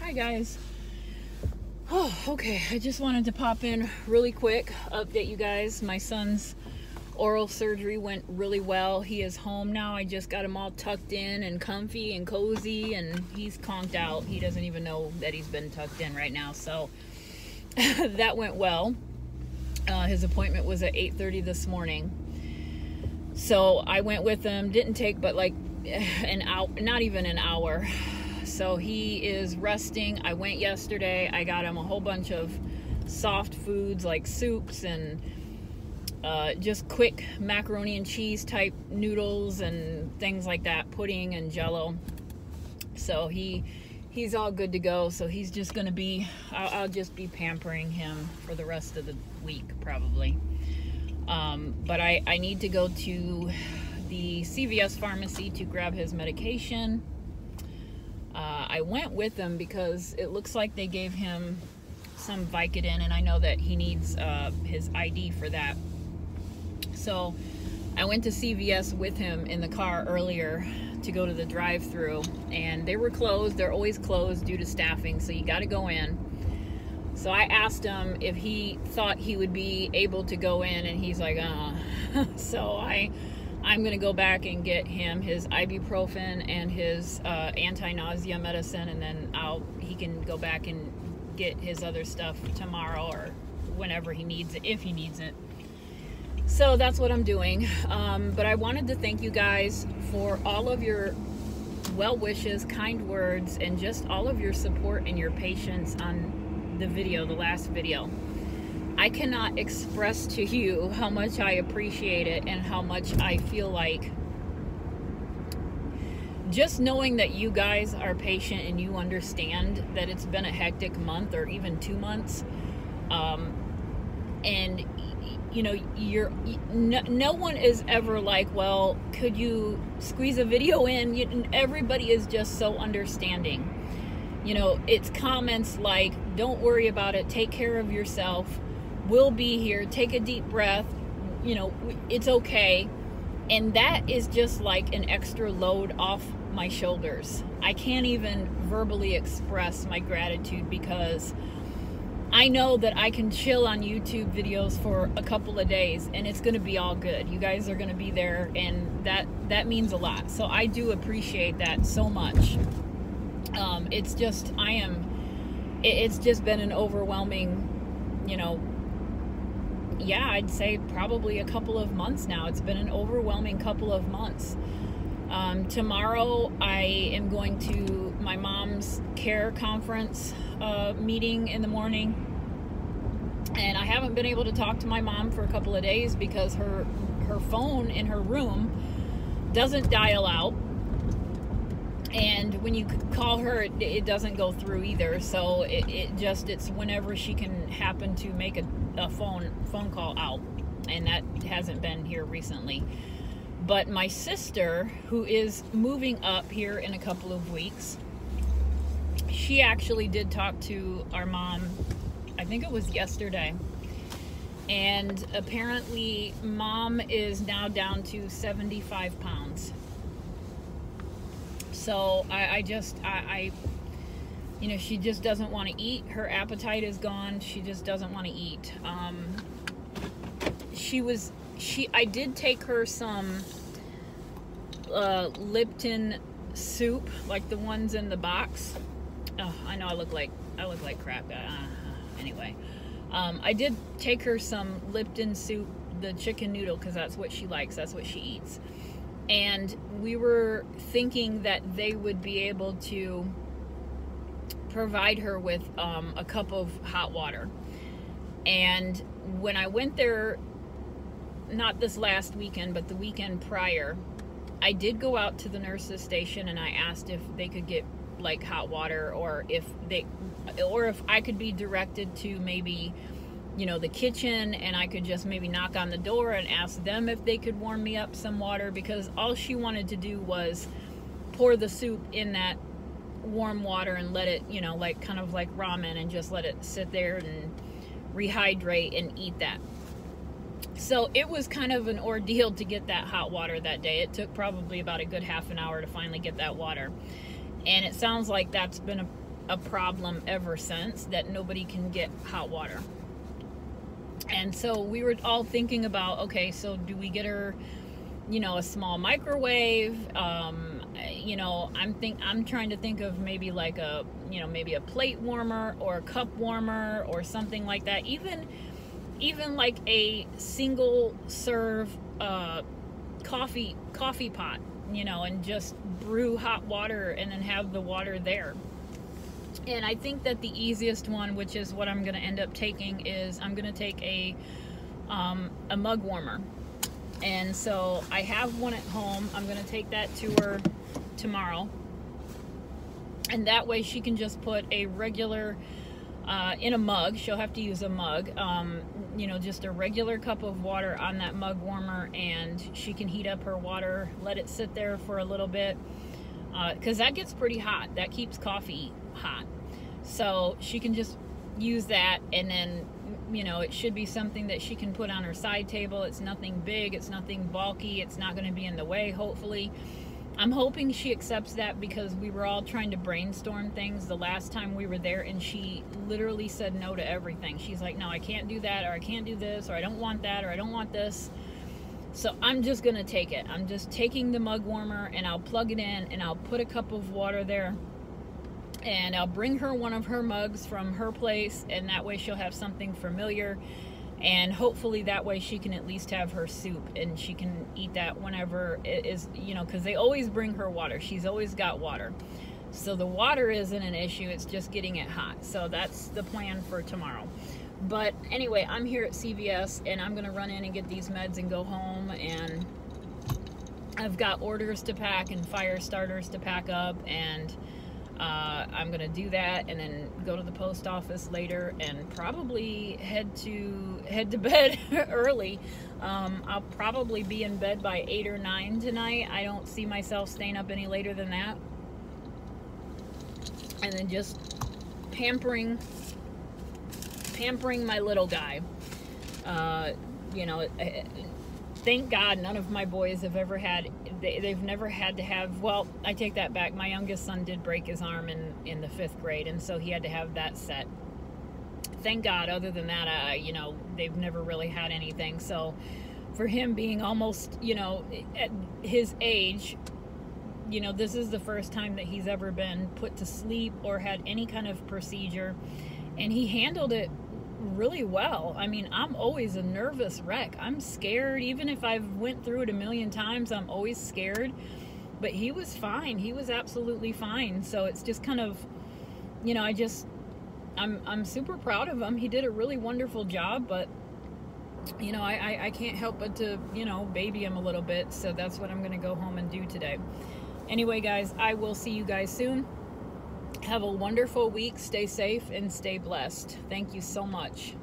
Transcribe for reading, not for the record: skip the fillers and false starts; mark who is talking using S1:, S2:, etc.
S1: Hi guys. Oh, okay. I just wanted to pop in really quick, update you guys. My son's oral surgery went really well. He is home now. I just got him all tucked in and comfy and cozy, and he's conked out. He doesn't even know that he's been tucked in right now. So that went well. His appointment was at 8:30 this morning. So I went with him. Didn't take but like an hour, not even an hour. So he is resting. I went yesterday. I got him a whole bunch of soft foods like soups and just quick macaroni and cheese type noodles and things like that, pudding and jello. So he's all good to go. So he's just gonna be, I'll just be pampering him for the rest of the week probably. But I need to go to the CVS pharmacy to grab his medication. I went with him because it looks like they gave him some Vicodin, and I know that he needs his ID for that. So I went to CVS with him in the car earlier to go to the drive-thru, and they were closed. They're always closed due to staffing, so you got to go in. So I asked him if he thought he would be able to go in, and he's like, So I'm going to go back and get him his ibuprofen and his anti-nausea medicine, and then he can go back and get his other stuff tomorrow or whenever he needs it, if he needs it. So that's what I'm doing. But I wanted to thank you guys for all of your well wishes, kind words, and just all of your support and your patience on the last video. I cannot express to you how much I appreciate it and how much I feel like just knowing that you guys are patient and you understand that it's been a hectic month or even 2 months. And you know, no one is ever like, well, could you squeeze a video in? Everybody is just so understanding. You know, it's comments like, don't worry about it, take care of yourself, we'll be here, take a deep breath, you know, it's okay. And that is just like an extra load off my shoulders. I can't even verbally express my gratitude, because I know that I can chill on YouTube videos for a couple of days and it's going to be all good. You guys are going to be there, and that means a lot. So I do appreciate that so much. It's just, it's just been an overwhelming, you know, yeah, I'd say probably a couple of months now. It's been an overwhelming couple of months. Tomorrow I am going to my mom's care conference meeting in the morning, and I haven't been able to talk to my mom for a couple of days because her phone in her room doesn't dial out, and when you call her it doesn't go through either. So it's whenever she can happen to make a phone call out, and that hasn't been here recently. But my sister, who is moving up here in a couple of weeks, she actually did talk to our mom, I think it was yesterday, and apparently mom is now down to 75 pounds. So I you know, she just doesn't want to eat. Her appetite is gone. She just doesn't want to eat. I did take her some Lipton soup, like the ones in the box. Oh, I know I look like crap. Anyway, I did take her some Lipton soup, the chicken noodle, because that's what she likes. That's what she eats. And we were thinking that they would be able to provide her with a cup of hot water. And when I went there, not this last weekend, but the weekend prior, I did go out to the nurse's station and I asked if they could get like hot water, or if I could be directed to maybe, you know, the kitchen, and I could just maybe knock on the door and ask them if they could warm me up some water, because all she wanted to do was pour the soup in that warm water and let it, you know, like kind of like ramen, and just let it sit there and rehydrate and eat that. So it was kind of an ordeal to get that hot water that day. It took probably about a good half an hour to finally get that water. And it sounds like that's been a problem ever since, that nobody can get hot water. And so we were all thinking about, okay, so do we get her, you know, a small microwave? You know, I'm trying to think of maybe like a, you know, maybe a plate warmer or a cup warmer or something like that. Even like a single serve coffee pot, you know, and just brew hot water and then have the water there. And I think that the easiest one, which is what I'm going to end up taking, is I'm going to take a mug warmer. And so I have one at home. I'm going to take that to her tomorrow. And that way she can just put a regular, in a mug, she'll have to use a mug, you know, just a regular cup of water on that mug warmer, and she can heat up her water, let it sit there for a little bit, because that gets pretty hot. That keeps coffee hot. So she can just use that, and then, you know, it should be something that she can put on her side table. It's nothing big, it's nothing bulky, it's not going to be in the way, hopefully. I'm hoping she accepts that, because we were all trying to brainstorm things the last time we were there, and she literally said no to everything. She's like, no, I can't do that, or I can't do this, or I don't want that, or I don't want this. So I'm just going to take it. I'm just taking the mug warmer, and I'll plug it in, and I'll put a cup of water there, and I'll bring her one of her mugs from her place, and that way she'll have something familiar. And hopefully that way she can at least have her soup, and she can eat that whenever it is, you know, because they always bring her water. She's always got water. So the water isn't an issue, it's just getting it hot. So that's the plan for tomorrow. But anyway, I'm here at CVS, and I'm going to run in and get these meds and go home. And I've got orders to pack and fire starters to pack up, and I'm gonna do that, and then go to the post office later, and probably head to bed early. I'll probably be in bed by 8 or 9 tonight. I don't see myself staying up any later than that. And then just pampering my little guy. You know, thank God none of my boys have ever had, they've never had to have, well, I take that back. My youngest son did break his arm in the 5th grade, and so he had to have that set. Thank God, other than that, you know, they've never really had anything. So for him being almost, you know, at his age, you know, this is the first time that he's ever been put to sleep or had any kind of procedure, and he handled it really well. I mean, I'm always a nervous wreck. I'm scared. Even if I've went through it a million times, I'm always scared. But he was fine. He was absolutely fine. So it's just kind of, you know, I'm super proud of him. He did a really wonderful job, but, you know, I can't help but to, you know, baby him a little bit. So that's what I'm going to go home and do today. Anyway, guys, I will see you guys soon. Have a wonderful week. Stay safe and stay blessed. Thank you so much.